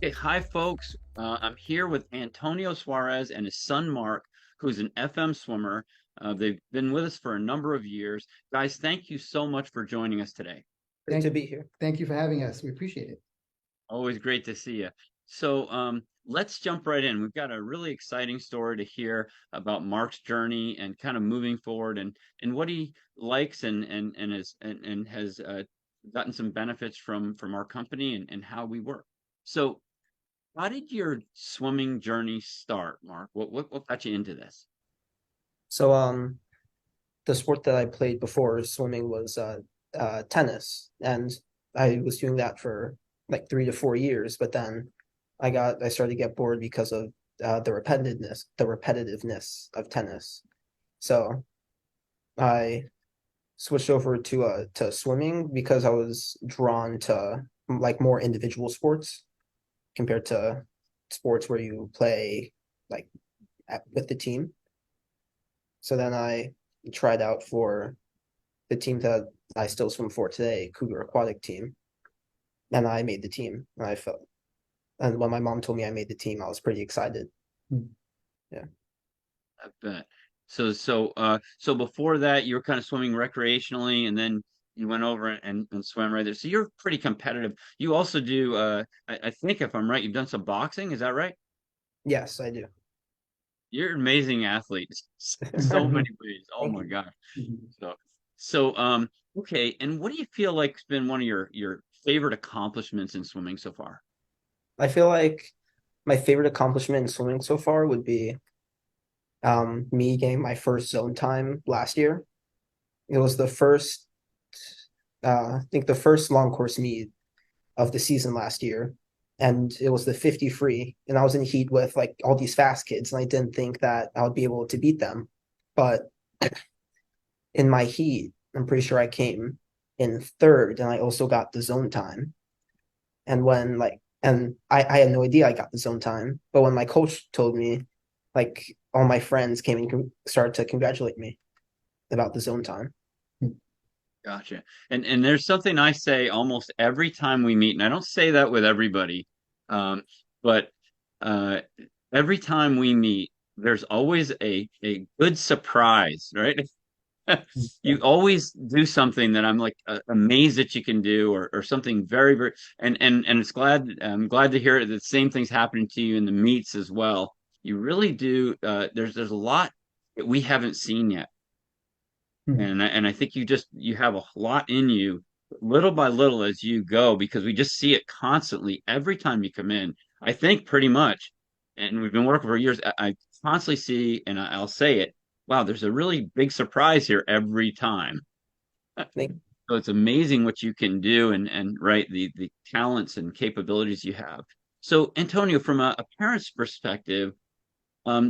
Okay, hi folks. I'm here with Antonio Suarez and his son Mark, who's an FM swimmer. They've been with us for a number of years. Guys, thank you so much for joining us today. Great to be here. Thank you for having us. We appreciate it. Always great to see you. So let's jump right in. We've got a really exciting story to hear about Mark's journey and kind of moving forward and what he likes and has gotten some benefits from our company and how we work. So how did your swimming journey start, Mark? What got you into this? So, the sport that I played before swimming was tennis, and I was doing that for like 3 to 4 years. But then I started to get bored because of the repetitiveness of tennis. So I switched over to swimming because I was drawn to like more individual sports compared to sports where you play like with the team. So then I tried out for the team that I still swim for today, Cougar Aquatic Team, and I made the team. And when my mom told me I made the team, I was pretty excited. Yeah. I bet. So before that, you were kind of swimming recreationally, and then you went over and swam right there. So you're pretty competitive. You also do, I think if I'm right, you've done some boxing. Is that right? Yes, I do. You're an amazing athlete, so many ways. Oh Thank my you. gosh. Mhm. So, okay. And what do you feel like has been one of your favorite accomplishments in swimming so far? I feel like my favorite accomplishment in swimming so far would be me getting my first zone time last year. It was the first I think the first long course meet of the season last year, and it was the 50 free, and I was in heat with like all these fast kids, and I didn't think that I would be able to beat them. But in my heat, I'm pretty sure I came in third, and I also got the zone time. And I had no idea I got the zone time, but when my coach told me, like all my friends came and started to congratulate me about the zone time. Gotcha. And there's something I say almost every time we meet, and I don't say that with everybody, um, but uh, every time we meet, there's always a good surprise, right? You always do something that I'm like amazed that you can do, or something very and I'm glad to hear that the same thing's happening to you in the meets as well. You really do. There's a lot that we haven't seen yet. Mhm. And I think you have a lot in you, little by little as you go, because we just see it constantly every time you come in. I think pretty much, and we've been working for years. I constantly see, and I'll say it. Wow, there's a really big surprise here every time. Thank So it's amazing what you can do and right the talents and capabilities you have. So Antonio, from a parent's perspective,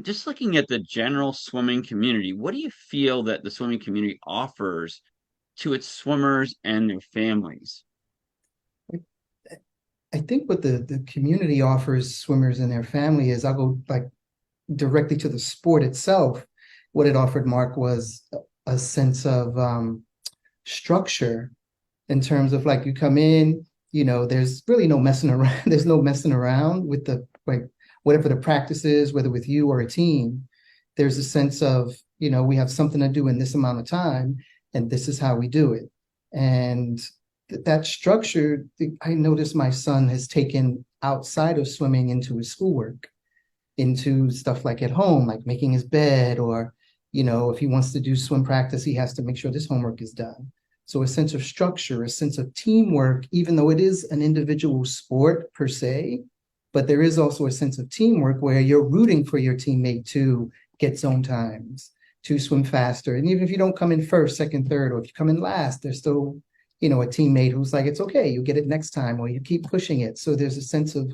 just looking at the general swimming community, what do you feel that the swimming community offers to its swimmers and their families? I think what the community offers swimmers and their family is I'll go like directly to the sport itself. What it offered Mark was a sense of structure in terms of like you come in, there's really no messing around. There's no messing around with the like whatever the practice is, whether with you or a team. There's a sense of, we have something to do in this amount of time, and this is how we do it. And that structure, I noticed my son has taken outside of swimming into his schoolwork, into stuff like at home, like making his bed, or, if he wants to do swim practice, he has to make sure this homework is done. So a sense of structure, a sense of teamwork, even though it is an individual sport per se, but there is also a sense of teamwork where you're rooting for your teammate to get zone times, to swim faster. And even if you don't come in first, second, third, or if you come in last, there's still, a teammate who's like, it's okay, you get it next time, or you keep pushing it. So there's a sense of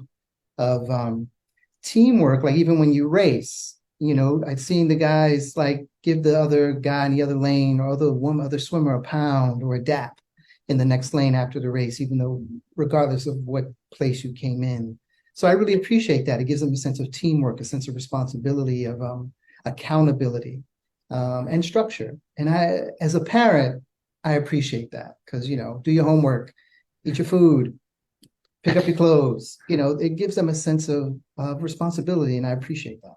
teamwork, like even when you race, I've seen the guys like give the other guy in the other lane or other swimmer a pound or a dap in the next lane after the race, even though regardless of what place you came in. So I really appreciate that. It gives them a sense of teamwork, a sense of responsibility, of accountability, and structure. And as a parent, I appreciate that because, do your homework, eat your food, pick up your clothes. It gives them a sense of responsibility, and I appreciate that.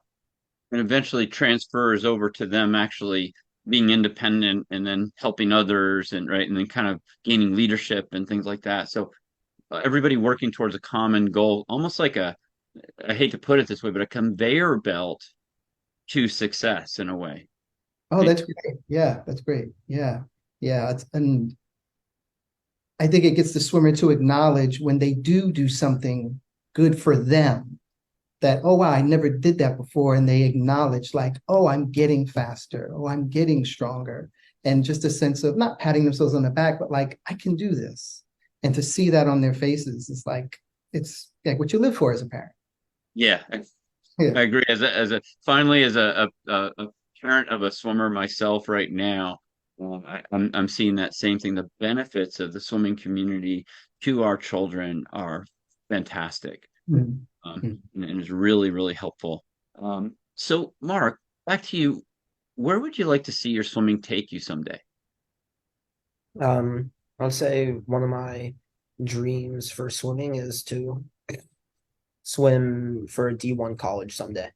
And eventually transfers over to them actually being independent and then helping others and right and then kind of gaining leadership and things like that. So everybody working towards a common goal, almost like I hate to put it this way, but a conveyor belt to success in a way. Oh, that's great. Yeah, that's great. Yeah. Yeah. And I think it gets the swimmer to acknowledge when they do something good for them that, oh, wow, I never did that before. And they acknowledge, like, oh, I'm getting faster. Oh, I'm getting stronger. And just a sense of not patting themselves on the back, but like, I can do this. And to see that on their faces is like, it's like what you live for as a parent. Yeah, Yeah. I agree. Finally as a parent of a swimmer myself right now, I'm seeing that same thing. The benefits of the swimming community to our children are fantastic, Mhm. and is really really helpful. So Mark, back to you. Where would you like to see your swimming take you someday? I'll say one of my dreams for swimming is to swim for a D1 college someday.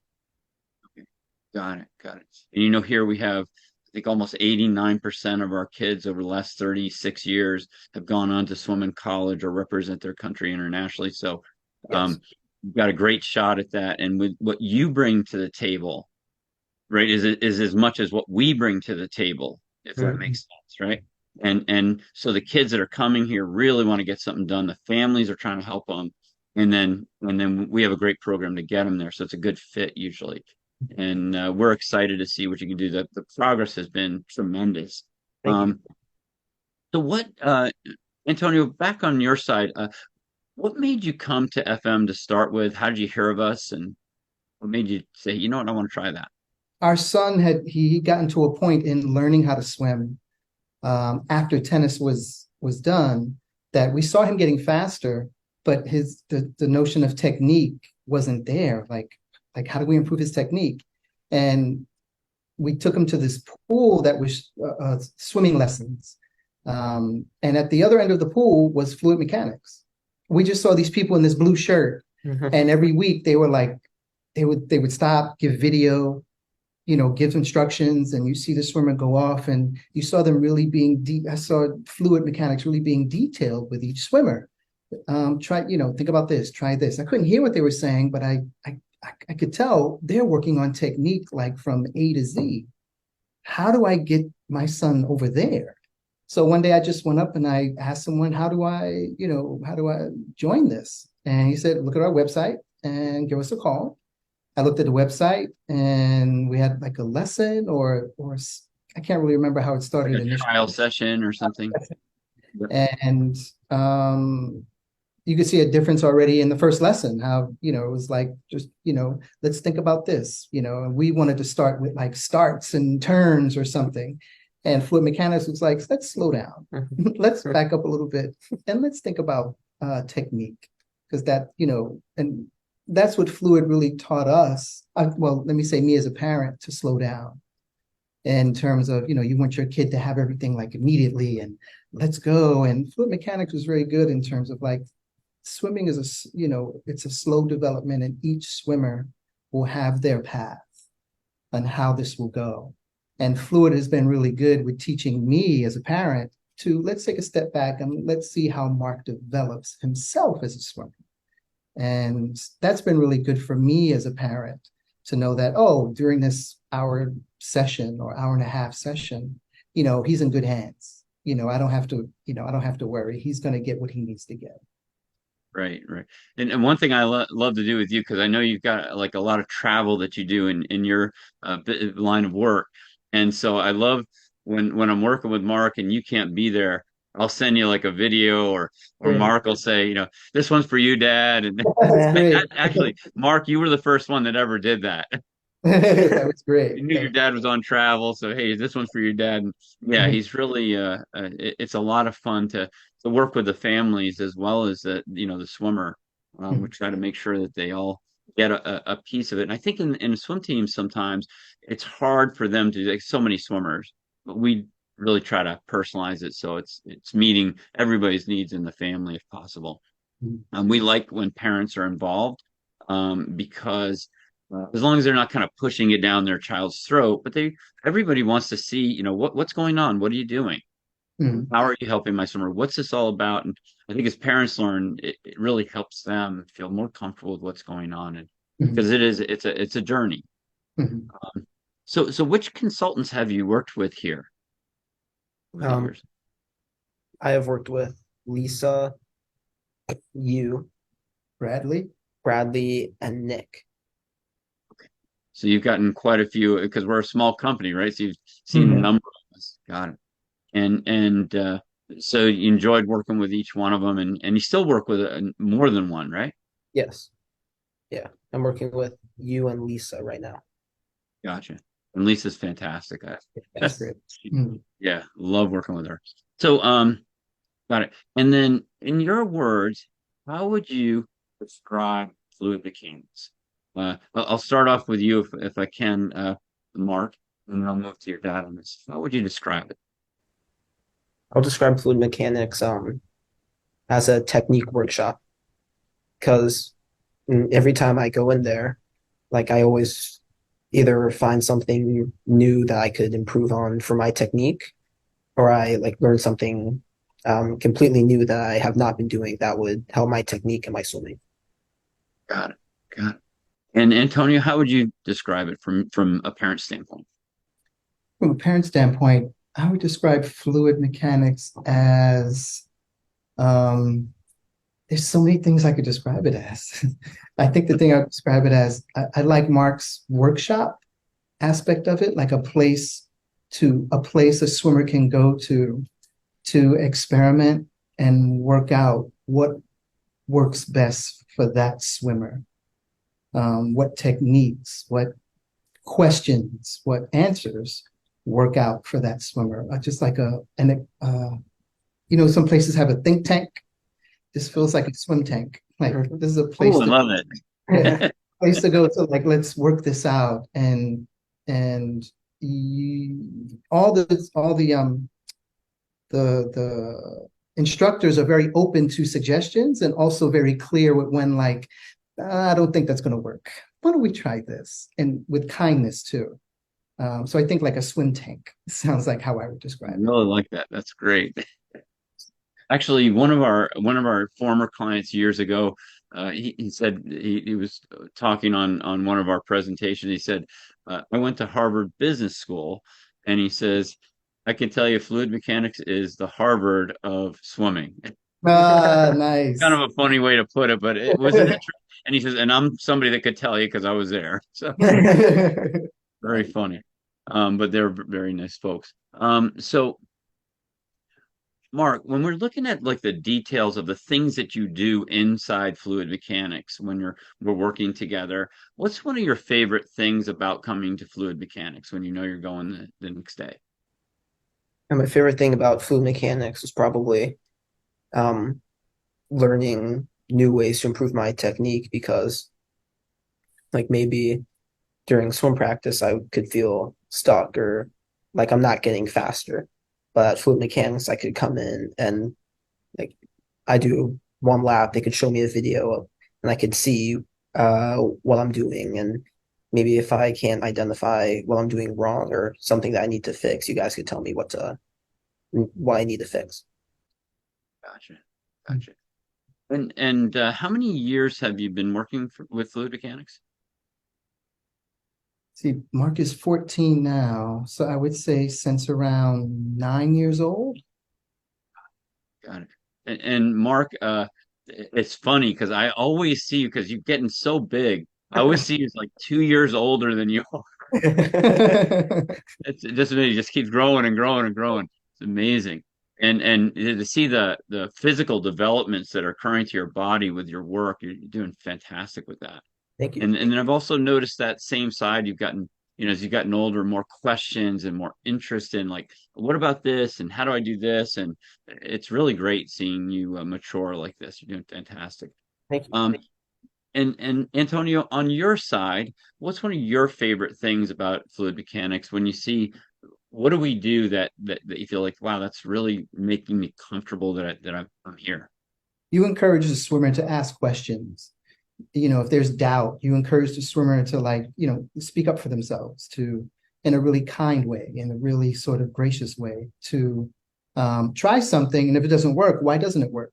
Got it, got it. And here we have, I think almost 89% of our kids over the last 36 years have gone on to swim in college or represent their country internationally. So Yes. you've got a great shot at that. And with what you bring to the table, right, is as much as what we bring to the table, if that Mhm. makes sense, right? And so the kids that are coming here really want to get something done. The families are trying to help them. And then we have a great program to get them there. So it's a good fit usually. And we're excited to see what you can do. The progress has been tremendous. Thank you. Um, so Antonio, back on your side, what made you come to FM to start with? How did you hear of us? And what made you say, you know what, I want to try that? Our son he gotten to a point in learning how to swim after tennis was done that we saw him getting faster, but the notion of technique wasn't there. Like how do we improve his technique? And we took him to this pool that was swimming lessons. And at the other end of the pool was fluid mechanics. We just saw these people in this blue shirt, Mhm. and every week they were like, they would stop, give video, give instructions, and you see the swimmer go off, and you saw them really being deep. I saw fluid mechanics really being detailed with each swimmer. Think about this, try this. I couldn't hear what they were saying, but I could tell they're working on technique like from A to Z. How do I get my son over there? So one day I just went up and I asked someone, how do I join this? And he said, look at our website and give us a call. I looked at the website and we had like a lesson or I can't really remember how it Like started a initially. trial session or something? Yep. And you could see a difference already in the first lesson, how, it was like, just, let's think about this, and we wanted to start with like starts and turns or something. And fluid mechanics was like, let's slow down. Mhm. Let's back up a little bit and let's think about technique. Because and that's what fluid really taught us. Well, let me say me as a parent to slow down in terms of, you want your kid to have everything like immediately and let's go. And fluid mechanics was very good in terms of like swimming is it's a slow development and each swimmer will have their path on how this will go. And fluid has been really good with teaching me as a parent to let's take a step back and let's see how Mark develops himself as a swimmer. And that's been really good for me as a parent to know that, oh, during this hour session or hour and a half session, he's in good hands. I don't have to worry. He's going to get what he needs to get. Right, right. And one thing I love to do with you, because I know you've got like a lot of travel that you do in your line of work. And so I love when I'm working with Mark and you can't be there, I'll send you like a video or Great. Mark will say, this one's for you, Dad. And That's great. actually, Mark, you were the first one that ever did that. That was great. You knew your dad was on travel, so hey, this one's for your dad. And yeah, he's really it's a lot of fun to work with the families as well as the swimmer. We try to make sure that they all get a piece of it. And I think in swim teams sometimes it's hard for them to like so many swimmers, but we really try to personalize it so it's meeting everybody's needs in the family if possible. Mm. We like when parents are involved because as long as they're not kind of pushing it down their child's throat, but everybody wants to see, what's going on? What are you doing? Mm. How are you helping my swimmer? What's this all about? And I think as parents learn, it really helps them feel more comfortable with what's going on, and Mm. because it's a journey. Mm. So which consultants have you worked with here over the Um, years? I have worked with Lisa, you, Bradley? Bradley, and Nick. So you've gotten quite a few because we're a small company, right? So you've seen a Mm. number of us. Got it. And so you enjoyed working with each one of them, and you still work with more than one, right? Yes. Yeah. I'm working with you and Lisa right now. Gotcha. And Lisa's fantastic. She's Yes. great. Mm. Yeah, love working with her. So, got it. And then, in your words, how would you describe fluid mechanics? I'll start off with you if I can, Mark, and then I'll move to your dad on this. How would you describe it? I'll describe fluid mechanics as a technique workshop because every time I go in there, like I always either find something new that I could improve on for my technique, or I like learn something completely new that I have not been doing that would help my technique and my swimming. Got it. Got it. And Antonio, how would you describe it from a parent standpoint? From a parent standpoint, I would describe fluid mechanics as um, there's so many things I could describe it as. I think the thing I would describe it as, I like Mark's workshop aspect of it, like a place a swimmer can go to experiment and work out what works best for that swimmer. What techniques, what questions, what answers work out for that swimmer. Just like some places have a think tank. This feels like a swim tank. Like this is a place Oh, I to, love yeah, it. place to go to. Like let's work this out, and all the instructors are very open to suggestions and also very clear with when like I don't think that's going to work. Why don't we try this? And with kindness too. So I think like a swim tank sounds like how I would I describe it. really like that. That's great. Actually, one of our former clients years ago, he said he was talking on one of our presentations. He said, "I went to Harvard Business School," and he says, "I can tell you, fluid mechanics is the Harvard of swimming." Ah, Kind nice. of a funny way to put it, but it was an interesting. And he says, "And I'm somebody that could tell you because I was there." So very funny. But they're very nice folks. So Mark, when we're looking at like the details of the things that you do inside fluid mechanics when we're working together, what's one of your favorite things about coming to fluid mechanics when you know you're going the next day? And my favorite thing about fluid mechanics is probably um, learning new ways to improve my technique because like maybe during swim practice I could feel stuck or like I'm not getting faster. But at fluid mechanics I could come in and like I do one lap, they could show me a video and I could see what I'm doing and maybe if I can't identify what I'm doing wrong or something that I need to fix, you guys could tell me what I need to fix. Gotcha. Gotcha. And how many years have you been working with fluid mechanics? See, Mark is 14 now, so I would say since around 9 years old. Got it. And Mark, it's funny because I always see you because you're getting so big. I always see you as like 2 years older than you are. It's just amazing. It just keeps growing and growing and growing. It's amazing. And to see the physical developments that are occurring to your body with your work, you're doing fantastic with that. Thank you. And then I've also noticed that same side you've gotten, as you've gotten older, more questions and more interest in like, what about this and how do I do this? And it's really great seeing you mature like this. You're doing fantastic. Thank you. Um, and Antonio, on your side, what's one of your favorite things about fluid mechanics when you see what do we do that you feel like, wow, that's really making me comfortable that I'm here? you encourage the swimmer to ask questions. If there's doubt, you encourage the swimmer to, like, speak up for themselves, to, in a really kind way, in a really sort of gracious way, to try something. And if it doesn't work, why doesn't it work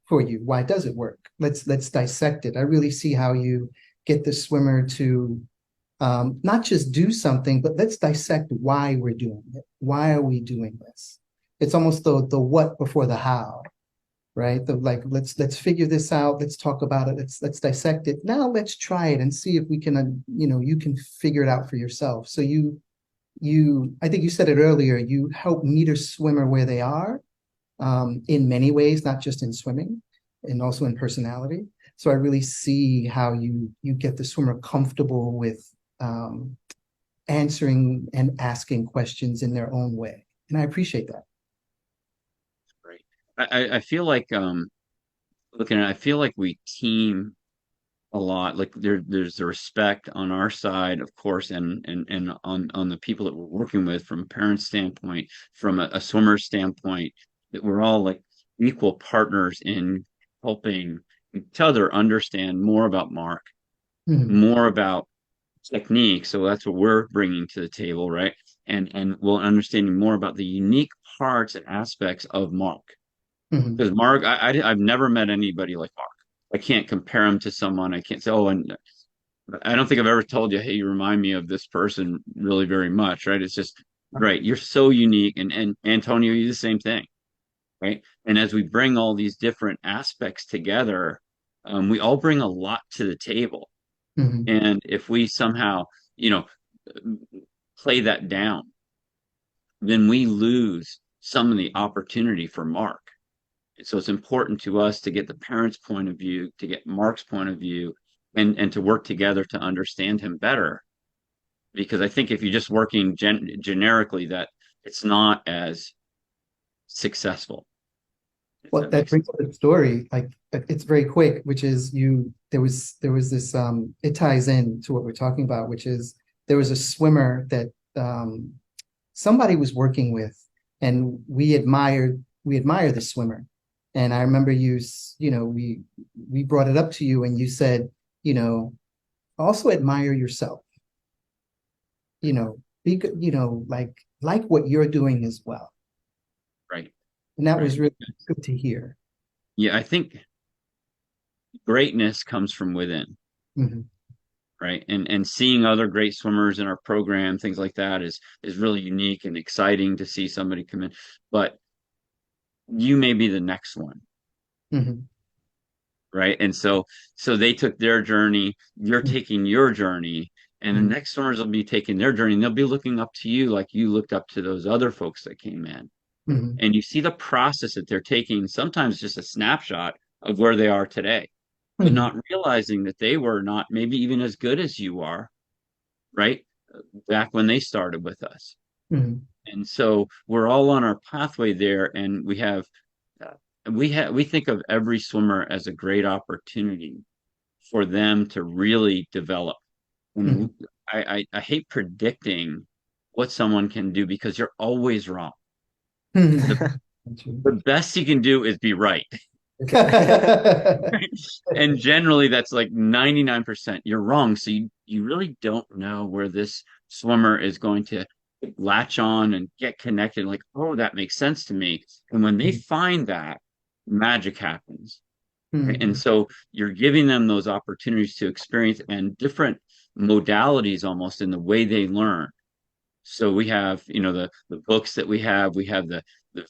for you? Why does it work? Let's dissect it. I really see how you get the swimmer to not just do something, but let's dissect why we're doing it. Why are we doing this? It's almost the what before the how, right? The, like, let's figure this out. Let's talk about it. Let's dissect it. Now let's try it and see if we can, you can figure it out for yourself. So I think you said it earlier, you help meet a swimmer where they are, in many ways, not just in swimming, and also in personality. So I really see how you get the swimmer comfortable with answering and asking questions in their own way. And I appreciate that. Great. I feel like looking at it, I feel like we team a lot. Like there's the respect on our side, of course, and on the people that we're working with, from a parent standpoint, from a swimmer standpoint, that we're all like equal partners in helping each other understand more about Mark, Mhm. more about technique. So that's what we're bringing to the table, right? And we'll understanding more about the unique parts and aspects of Mark. Mhm. Because Mark, I've never met anybody like Mark. I can't compare him to someone. I can't say, oh, and I don't think I've ever told you, hey, you remind me of this person really very much, right? It's just, right, you're so unique. And Antonio, you the same thing, right? And as we bring all these different aspects together, we all bring a lot to the table. Mhm. And if we somehow, you know, play that down, then we lose some of the opportunity for Mark. So it's important to us to get the parents' point of view, to get Mark's point of view, and to work together to understand him better. Because I think if you're just working generically, that it's not as successful, if Well, that that makes sense. brings up a story. Like, it's very quick, which is, there was this, it ties in to what we're talking about, which is, there was a swimmer that somebody was working with, and we admire the swimmer. And I remember we brought it up to you, and you said, also admire yourself, be good, like what you're doing as well. Right, And that right. was really good to hear. Yeah, I think greatness comes from within, Mhm. right? And seeing other great swimmers in our program, things like that is really unique and exciting to see somebody come in. But you may be the next one, Mhm. right? And so they took their journey, you're Mhm. taking your journey, and the Mhm. next swimmers will be taking their journey, and they'll be looking up to you like you looked up to those other folks that came in. Mhm. And you see the process that they're taking, sometimes just a snapshot of where they are today, but Mhm. not realizing that they were not maybe even as good as you are, right? Back when they started with us. Mhm. And so we're all on our pathway there, and uh, we think of every swimmer as a great opportunity for them to really develop. And Mhm. I hate predicting what someone can do because you're always wrong. The Mhm. That's true. the best you can do is be right. And generally that's like 99% you're wrong. So you really don't know where this swimmer is going to latch on and get connected. Like, oh, that makes sense to me. And when they find that, magic happens. Right? And Mhm. so you're giving them those opportunities to experience and different modalities almost in the way they learn. So we have, the books that we have the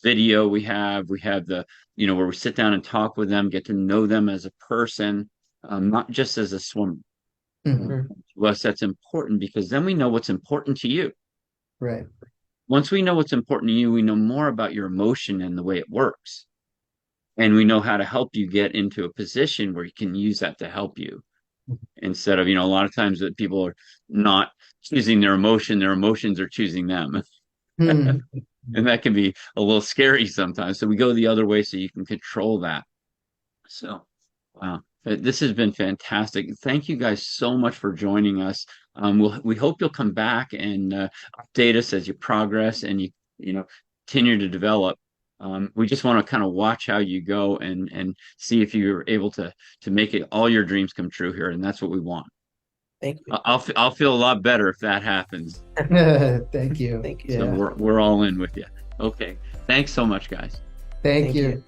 video we have the, where we sit down and talk with them, get to know them as a person, not just as a swimmer. Mhm. To us, that's important because then we know what's important to you. Right. Once we know what's important to you, we know more about your emotion and the way it works. And we know how to help you get into a position where you can use that to help you instead of, a lot of times that people are not choosing their emotions are choosing them. Mhm. And that can be a little scary sometimes. So we go the other way so you can control that. So, wow, this has been fantastic. Thank you guys so much for joining us. We hope you'll come back and update us as you progress and you know continue to develop. We just want to kind of watch how you go and see if you're able to make it all your dreams come true here, and that's what we want. Thank you. I'll feel a lot better if that happens. Thank you. Thank you. So Yeah. we're all in with you. Okay. Thanks so much, guys. Thank Thank you. you.